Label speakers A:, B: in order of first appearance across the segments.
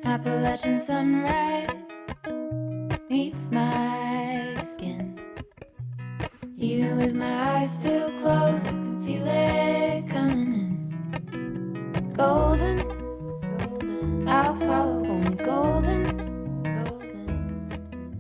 A: Appalachian sunrise meets my skin. Even with my eyes still closed, I can feel it coming in. Golden, golden, I'll follow only golden, golden.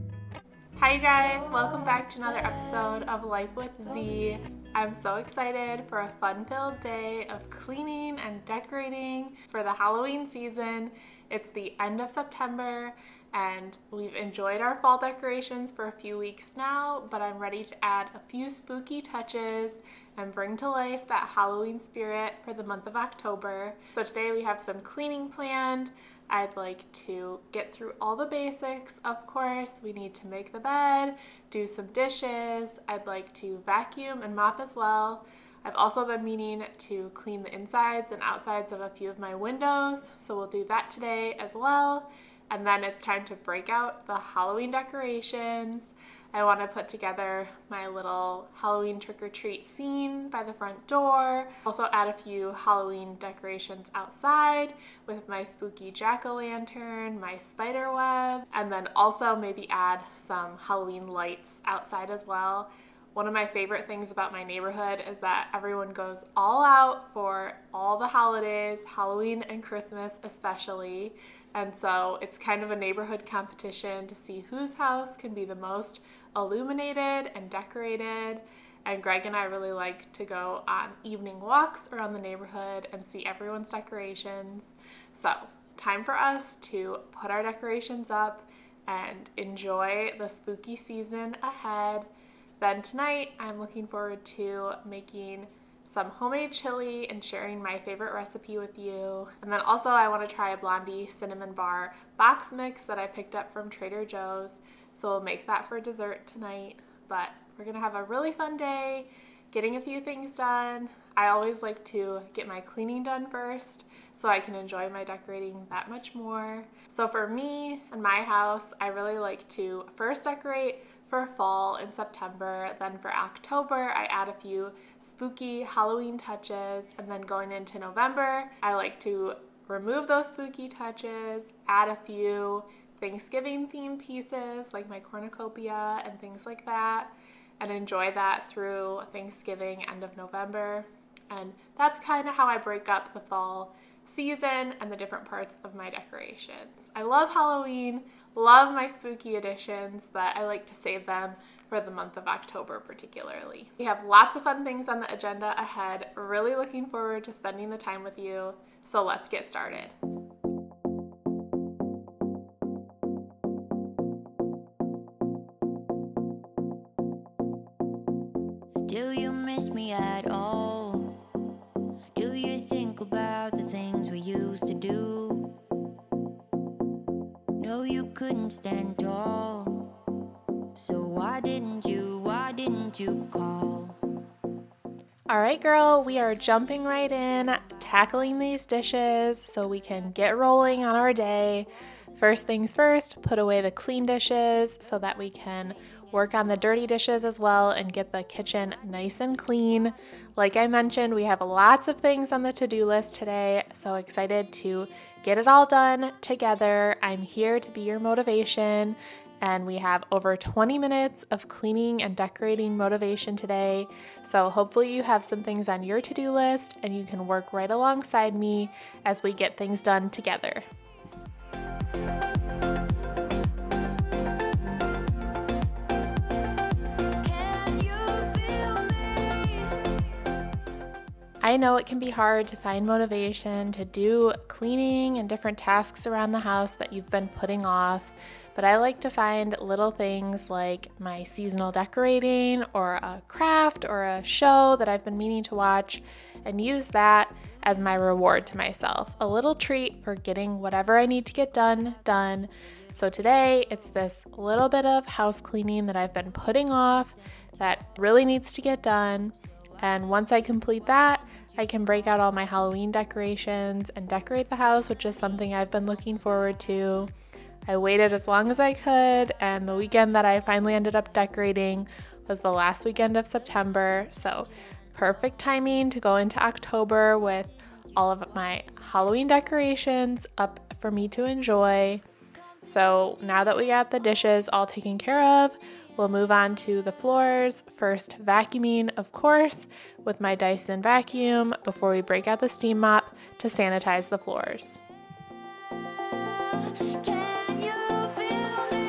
B: Hi you guys, welcome back to another episode of Life with Z. I'm so excited for a fun-filled day of cleaning and decorating for the Halloween season. It's the end of September and we've enjoyed our fall decorations for a few weeks now, but I'm ready to add a few spooky touches and bring to life that Halloween spirit for the month of October. So today we have some cleaning planned. I'd like to get through all the basics, of course. We need to make the bed, do some dishes. I'd like to vacuum and mop as well. I've also been meaning to clean the insides and outsides of a few of my windows, so we'll do that today as well. And then it's time to break out the Halloween decorations. I want to put together my little Halloween trick-or-treat scene by the front door. Also add a few Halloween decorations outside with my spooky jack-o'-lantern, my spider web, and then also maybe add some Halloween lights outside as well. One of my favorite things about my neighborhood is that everyone goes all out for all the holidays, Halloween and Christmas especially. And so it's kind of a neighborhood competition to see whose house can be the most illuminated and decorated. And Greg and I really like to go on evening walks around the neighborhood and see everyone's decorations. So time for us to put our decorations up and enjoy the spooky season ahead. Then tonight, I'm looking forward to making some homemade chili and sharing my favorite recipe with you. And then also I want to try a Blondie cinnamon bar box mix that I picked up from Trader Joe's. So we'll make that for dessert tonight. But we're going to have a really fun day getting a few things done. I always like to get my cleaning done first so I can enjoy my decorating that much more. So for me and my house, I really like to first decorate for fall in September. Then for October, I add a few spooky Halloween touches. And then going into November, I like to remove those spooky touches, add a few Thanksgiving themed pieces like my cornucopia and things like that, and enjoy that through Thanksgiving, end of November. And that's kind of how I break up the fall season and the different parts of my decorations. I love Halloween, love my spooky additions, but I like to save them for the month of October particularly. We have lots of fun things on the agenda ahead. Really looking forward to spending the time with you. So let's get started.
C: Do you miss me at all? Do you think about the things we used to do? No, you couldn't stand tall. So why didn't you call?
B: All right, girl, we are jumping right in, tackling these dishes so we can get rolling on our day. First things first, put away the clean dishes so that we can work on the dirty dishes as well and get the kitchen nice and clean. Like I mentioned, we have lots of things on the to-do list today, so excited to get it all done together. I'm here to be your motivation, and we have over 20 minutes of cleaning and decorating motivation today. So hopefully you have some things on your to-do list and you can work right alongside me as we get things done together. I know it can be hard to find motivation to do cleaning and different tasks around the house that you've been putting off, but I like to find little things like my seasonal decorating or a craft or a show that I've been meaning to watch and use that as my reward to myself, a little treat for getting whatever I need to get done. So today it's this little bit of house cleaning that I've been putting off that really needs to get done. And once I complete that, I can break out all my Halloween decorations and decorate the house, which is something I've been looking forward to. I waited as long as I could, and the weekend that I finally ended up decorating was the last weekend of September. So perfect timing to go into October with all of my Halloween decorations up for me to enjoy. So now that we got the dishes all taken care of, we'll move on to the floors. First, vacuuming, of course, with my Dyson vacuum before we break out the steam mop to sanitize the floors.
C: Can you feel me? Can you feel me?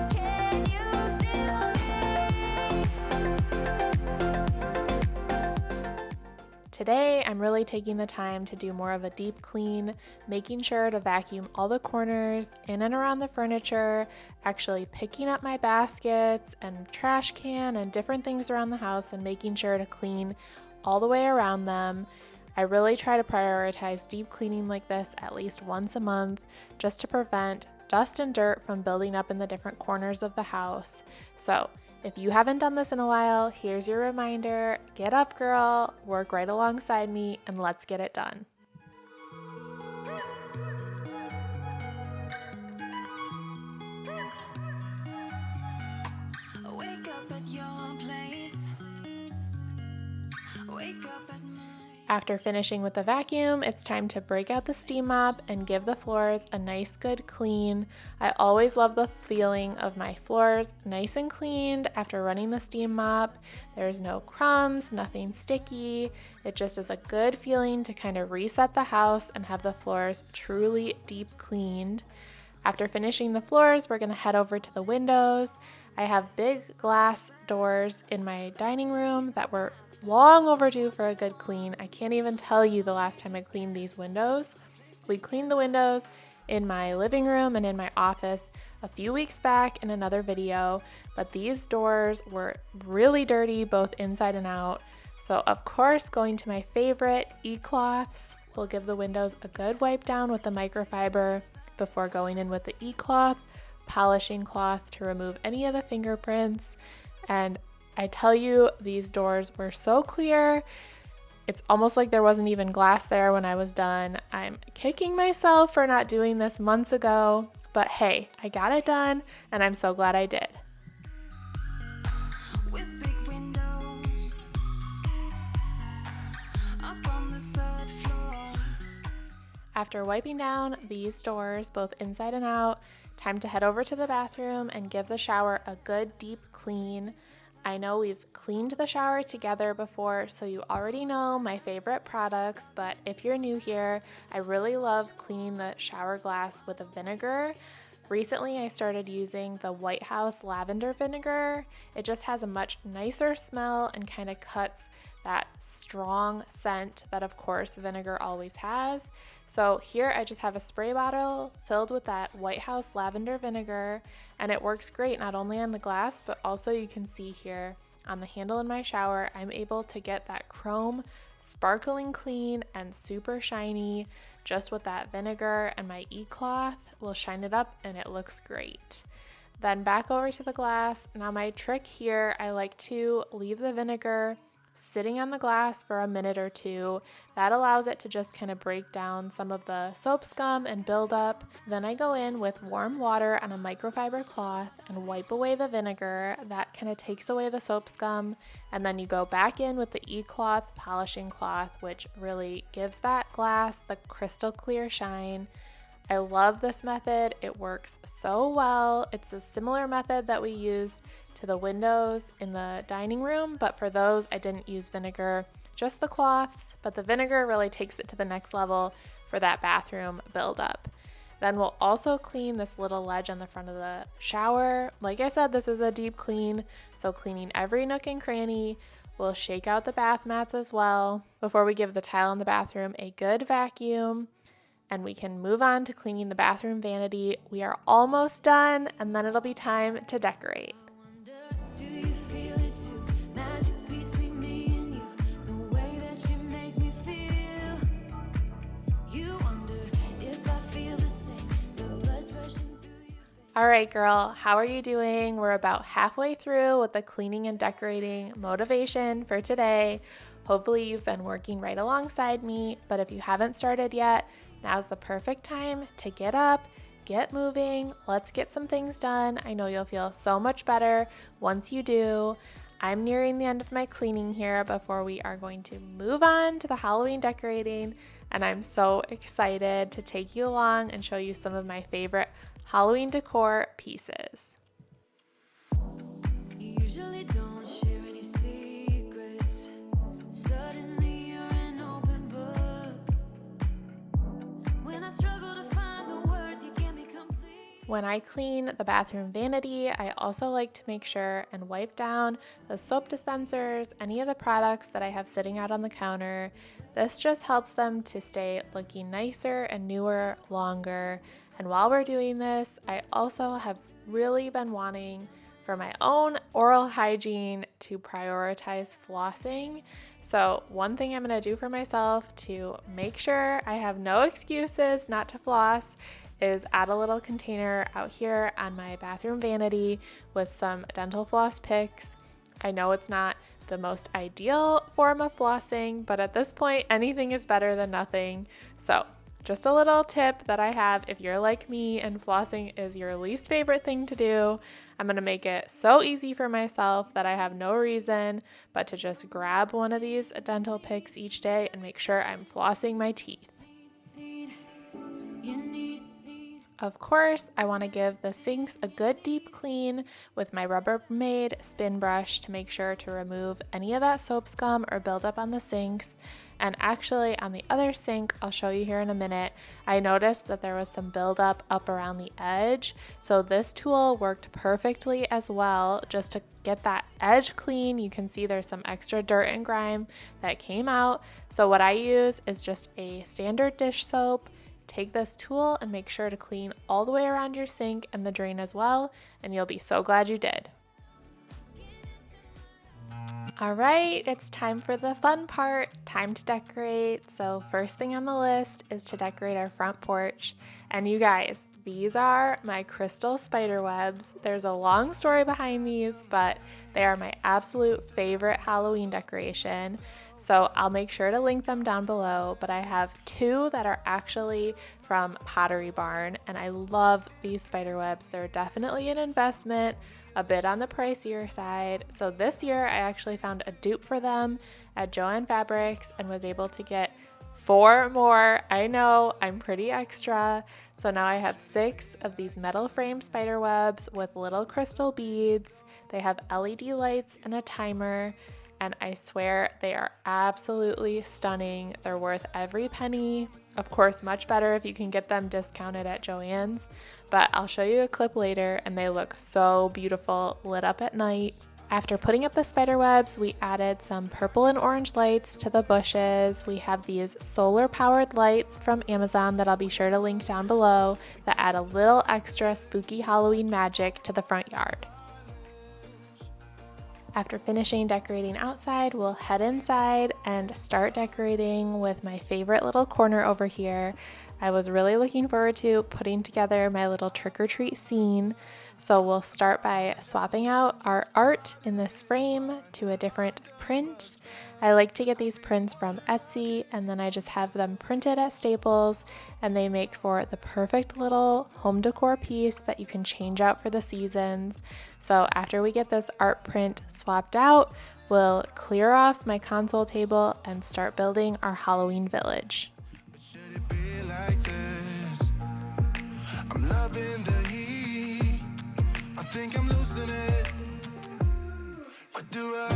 C: Can you feel me?
B: Today, I'm really taking the time to do more of a deep clean, making sure to vacuum all the corners in and around the furniture, actually picking up my baskets and trash can and different things around the house and making sure to clean all the way around them. I really try to prioritize deep cleaning like this at least once a month just to prevent dust and dirt from building up in the different corners of the house. So, if you haven't done this in a while, here's your reminder. Get up, girl, work right alongside me, and let's get it done.
C: Wake up at your place. Wake up at mine.
B: After finishing with the vacuum, it's time to break out the steam mop and give the floors a nice good clean. I always love the feeling of my floors nice and cleaned after running the steam mop. There's no crumbs, nothing sticky. It just is a good feeling to kind of reset the house and have the floors truly deep cleaned. After finishing the floors, we're going to head over to the windows. I have big glass doors in my dining room that were long overdue for a good clean. I can't even tell you the last time I cleaned these windows. We cleaned the windows in my living room and in my office a few weeks back in another video, but these doors were really dirty both inside and out. So of course, going to my favorite e-cloths, we'll give the windows a good wipe down with the microfiber before going in with the e-cloth, polishing cloth to remove any of the fingerprints. And I tell you, these doors were so clear. It's almost like there wasn't even glass there when I was done. I'm kicking myself for not doing this months ago, but hey, I got it done and I'm so glad I did.
C: With big windows up on the third floor.
B: After wiping down these doors, both inside and out, time to head over to the bathroom and give the shower a good deep clean. I know we've cleaned the shower together before, so you already know my favorite products, but if you're new here, I really love cleaning the shower glass with a vinegar. Recently, I started using the White House lavender vinegar. It just has a much nicer smell and kind of cuts that strong scent that, of course, vinegar always has. So here I just have a spray bottle filled with that White House lavender vinegar, and it works great not only on the glass, but also you can see here on the handle in my shower, I'm able to get that chrome sparkling clean and super shiny just with that vinegar, and my e-cloth will shine it up and it looks great. Then back over to the glass. Now my trick here, I like to leave the vinegar sitting on the glass for a minute or two. That allows it to just kind of break down some of the soap scum and build up. Then I go in with warm water on a microfiber cloth and wipe away the vinegar. That kind of takes away the soap scum. And then you go back in with the e-cloth polishing cloth, which really gives that glass the crystal clear shine. I love this method. It works so well. It's a similar method that we used to the windows in the dining room, but for those I didn't use vinegar, just the cloths, but the vinegar really takes it to the next level for that bathroom buildup. Then we'll also clean this little ledge on the front of the shower. Like I said, this is a deep clean, so cleaning every nook and cranny. We'll shake out the bath mats as well before we give the tile in the bathroom a good vacuum. And we can move on to cleaning the bathroom vanity. We are almost done, and then it'll be time to decorate.
C: Do you feel it too? Magic between me and you, the way that you make me feel. You wonder if I feel the same, the blood's rushing through you.
B: All right, girl, how are you doing? We're about halfway through with the cleaning and decorating motivation for today. Hopefully you've been working right alongside me, but if you haven't started yet, now's the perfect time to get up, get moving, let's get some things done. I know you'll feel so much better once you do. I'm nearing the end of my cleaning here before we are going to move on to the Halloween decorating, and I'm so excited to take you along and show you some of my favorite Halloween decor pieces.
C: You usually don't share any secrets. Suddenly you're an open book. When I struggle to find the words, you give me complete.
B: When I clean the bathroom vanity, I also like to make sure and wipe down the soap dispensers, any of the products that I have sitting out on the counter. This just helps them to stay looking nicer and newer longer. And while we're doing this, I also have really been wanting for my own oral hygiene to prioritize flossing. So one thing I'm going to do for myself to make sure I have no excuses not to floss is add a little container out here on my bathroom vanity with some dental floss picks. I know it's not the most ideal form of flossing, but at this point, anything is better than nothing. So just a little tip that I have if you're like me and flossing is your least favorite thing to do. I'm going to make it so easy for myself that I have no reason but to just grab one of these dental picks each day and make sure I'm flossing my teeth. Of course, I want to give the sinks a good deep clean with my Rubbermaid spin brush to make sure to remove any of that soap scum or buildup on the sinks. And actually on the other sink, I'll show you here in a minute, I noticed that there was some buildup up around the edge. So this tool worked perfectly as well just to get that edge clean. You can see there's some extra dirt and grime that came out. So what I use is just a standard dish soap. Take this tool and make sure to clean all the way around your sink and the drain as well, and you'll be so glad you did. All right, it's time for the fun part, time to decorate. So first thing on the list is to decorate our front porch. And you guys, these are my crystal spider webs. There's a long story behind these, but they are my absolute favorite Halloween decoration. So I'll make sure to link them down below, but I have two that are actually from Pottery Barn, and I love these spider webs. They're definitely an investment, a bit on the pricier side. So this year I actually found a dupe for them at Joann Fabrics and was able to get 4 more. I know, I'm pretty extra. So now I have 6 of these metal frame spider webs with little crystal beads. They have LED lights and a timer. And I swear they are absolutely stunning. They're worth every penny. Of course, much better if you can get them discounted at Joann's, but I'll show you a clip later and they look so beautiful lit up at night. After putting up the spider webs, we added some purple and orange lights to the bushes. We have these solar powered lights from Amazon that I'll be sure to link down below that add a little extra spooky Halloween magic to the front yard. After finishing decorating outside, we'll head inside and start decorating with my favorite little corner over here. I was really looking forward to putting together my little trick-or-treat scene. So we'll start by swapping out our art in this frame to a different print. I like to get these prints from Etsy and then I just have them printed at Staples, and they make for the perfect little home decor piece that you can change out for the seasons. So after we get this art print swapped out, we'll clear off my console table and start building our Halloween village.
D: Should it be like this? I'm loving the heat. I think I'm losing it. What do I?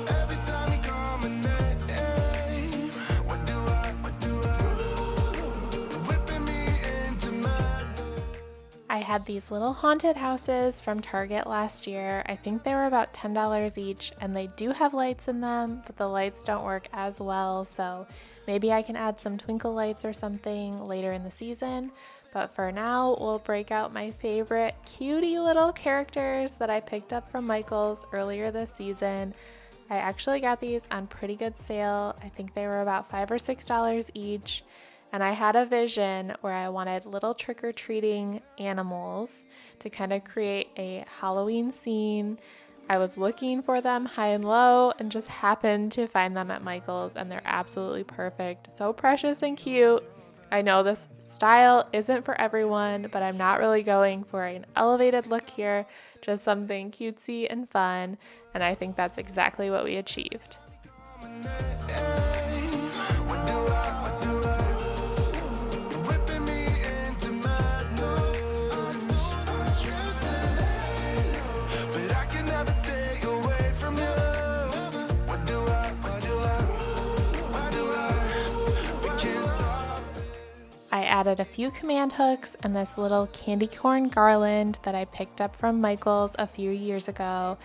D: Every time you call my name, what do I? Whipping me into my.
B: I had these little haunted houses from Target last year. I think they were about $10 each, and they do have lights in them, but the lights don't work as well, so maybe I can add some twinkle lights or something later in the season. But for now, we'll break out my favorite cutie little characters that I picked up from Michael's earlier this season. I actually got these on pretty good sale. I think they were about $5 or $6 each. And I had a vision where I wanted little trick-or-treating animals to kind of create a Halloween scene I was looking for them high and low and just happened to find them at Michael's, and they're absolutely perfect. So precious and cute. I know this style isn't for everyone, but I'm not really going for an elevated look here, just something cutesy and fun, and I think that's exactly what we achieved.
D: Whipping me into madness, but I can never stay away from you. What do I, we can't stop.
B: I added a few command hooks and this little candy corn garland that I picked up from Michael's a few years ago.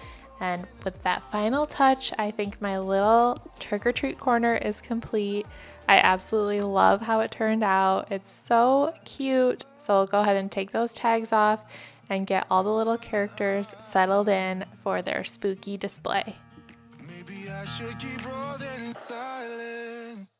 B: And with that final touch, I think my little trick-or-treat corner is complete. I absolutely love how it turned out. It's so cute. So I'll go ahead and take those tags off and get all the little characters settled in for their spooky display.
D: Maybe I should keep rolling in silence.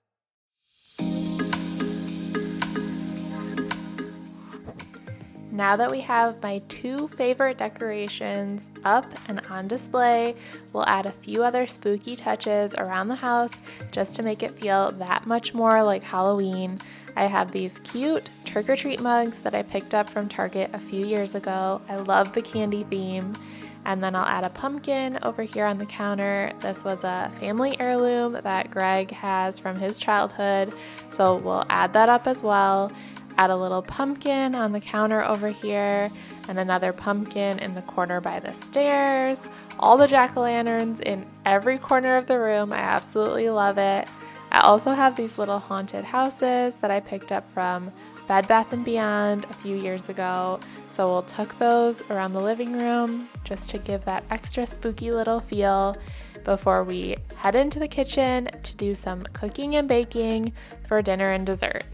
B: Now that we have my two favorite decorations up and on display, we'll add a few other spooky touches around the house just to make it feel that much more like Halloween. I have these cute trick-or-treat mugs that I picked up from Target a few years ago. I love the candy theme. And then I'll add a pumpkin over here on the counter. This was a family heirloom that Greg has from his childhood, so we'll add that up as well. Add a little pumpkin on the counter over here and another pumpkin in the corner by the stairs. All the jack-o'-lanterns in every corner of the room. I absolutely love it. I also have these little haunted houses that I picked up from Bed Bath & Beyond a few years ago. So we'll tuck those around the living room just to give that extra spooky little feel before we head into the kitchen to do some cooking and baking for dinner and dessert.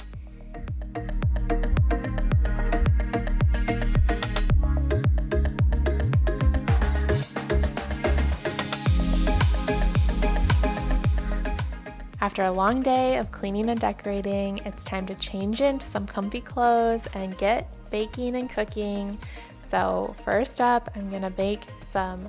B: After a long day of cleaning and decorating, it's time to change into some comfy clothes and get baking and cooking. So first up, I'm gonna bake some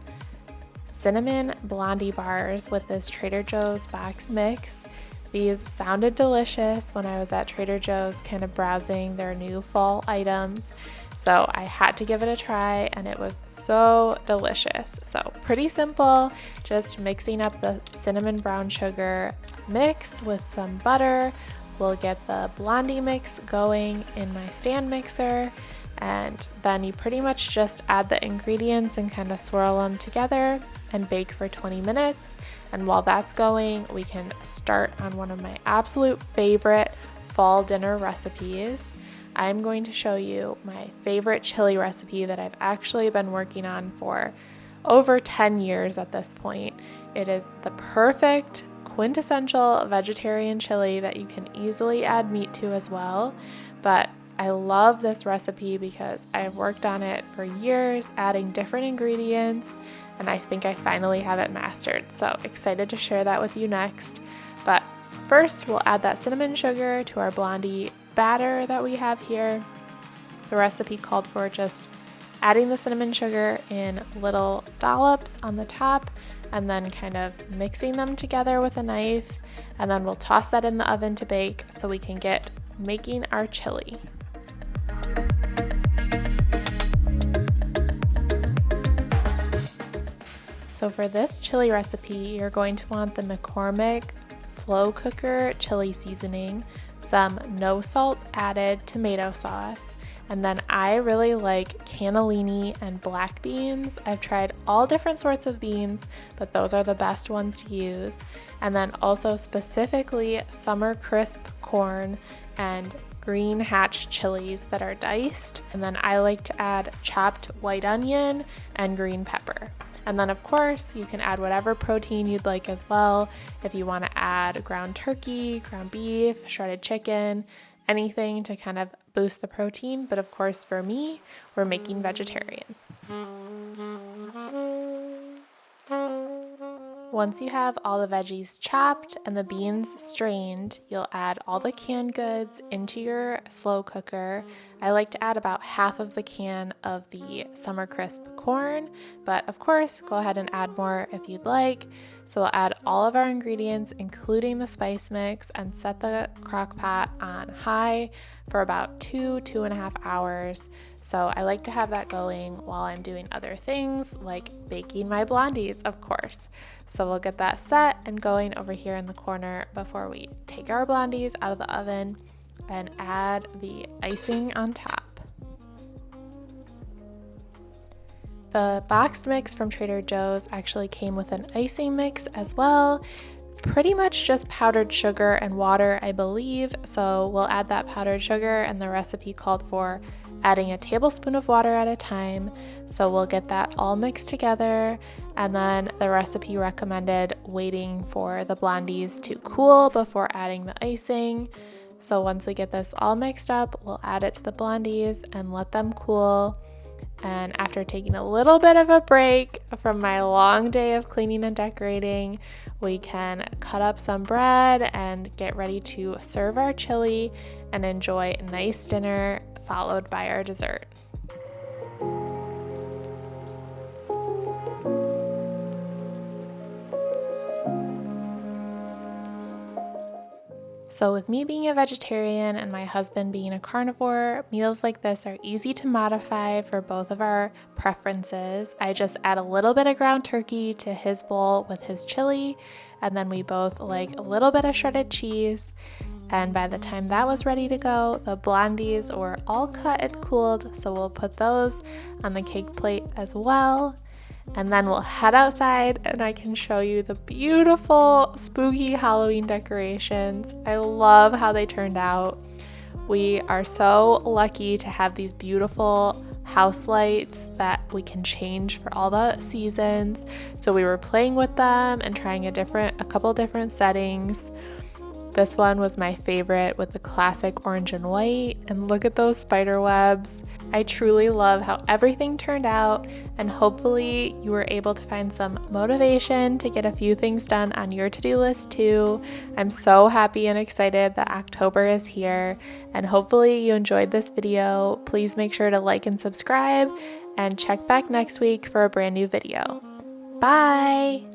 B: cinnamon blondie bars with this Trader Joe's box mix. These sounded delicious when I was at Trader Joe's kind of browsing their new fall items. So I had to give it a try and it was so delicious. So pretty simple, just mixing up the cinnamon brown sugar mix with some butter. We'll get the blondie mix going in my stand mixer, and then you pretty much just add the ingredients and kind of swirl them together and bake for 20 minutes. And while that's going, we can start on one of my absolute favorite fall dinner recipes. I'm going to show you my favorite chili recipe that I've actually been working on for over 10 years at this point. It is the perfect quintessential vegetarian chili that you can easily add meat to as well. But I love this recipe because I've worked on it for years, adding different ingredients, and I think I finally have it mastered. So excited to share that with you next. But first, we'll add that cinnamon sugar to our blondie batter that we have here. The recipe called for just adding the cinnamon sugar in little dollops on the top and then kind of mixing them together with a knife, and then we'll toss that in the oven to bake so we can get making our chili. So for this chili recipe, you're going to want the McCormick slow cooker chili seasoning, some no salt added tomato sauce, and then I really like cannellini and black beans. I've tried all different sorts of beans, but those are the best ones to use. And then also specifically summer crisp corn and green hatch chilies that are diced. And then I like to add chopped white onion and green pepper. And then of course you can add whatever protein you'd like as well. If you want to add ground turkey, ground beef, shredded chicken, anything to kind of boost the protein. But of course for me, we're making vegetarian. Once you have all the veggies chopped and the beans strained, you'll add all the canned goods into your slow cooker. I like to add about half of the can of the summer crisp corn, but of course, go ahead and add more if you'd like. So we'll add all of our ingredients, including the spice mix, and set the crock pot on high for about 2.5 hours. So I like to have that going while I'm doing other things like baking my blondies, of course. So we'll get that set and going over here in the corner before we take our blondies out of the oven and add the icing on top. The boxed mix from Trader Joe's actually came with an icing mix as well. Pretty much just powdered sugar and water, I believe. So we'll add that powdered sugar, and the recipe called for adding a tablespoon of water at a time. So we'll get that all mixed together, and then the recipe recommended waiting for the blondies to cool before adding the icing. So once we get this all mixed up, we'll add it to the blondies and let them cool. And after taking a little bit of a break from my long day of cleaning and decorating, we can cut up some bread and get ready to serve our chili and enjoy a nice dinner followed by our dessert. So with me being a vegetarian and my husband being a carnivore, meals like this are easy to modify for both of our preferences. I just add a little bit of ground turkey to his bowl with his chili, and then we both like a little bit of shredded cheese. And by the time that was ready to go, the blondies were all cut and cooled, so we'll put those on the cake plate as well. And then we'll head outside and I can show you the beautiful spooky Halloween decorations. I love how they turned out. We are so lucky to have these beautiful house lights that we can change for all the seasons. So we were playing with them and trying a couple different settings. This one was my favorite with the classic orange and white, and look at those spider webs. I truly love how everything turned out, and hopefully you were able to find some motivation to get a few things done on your to-do list too. I'm so happy and excited that October is here, and hopefully you enjoyed this video. Please make sure to like and subscribe, and check back next week for a brand new video. Bye!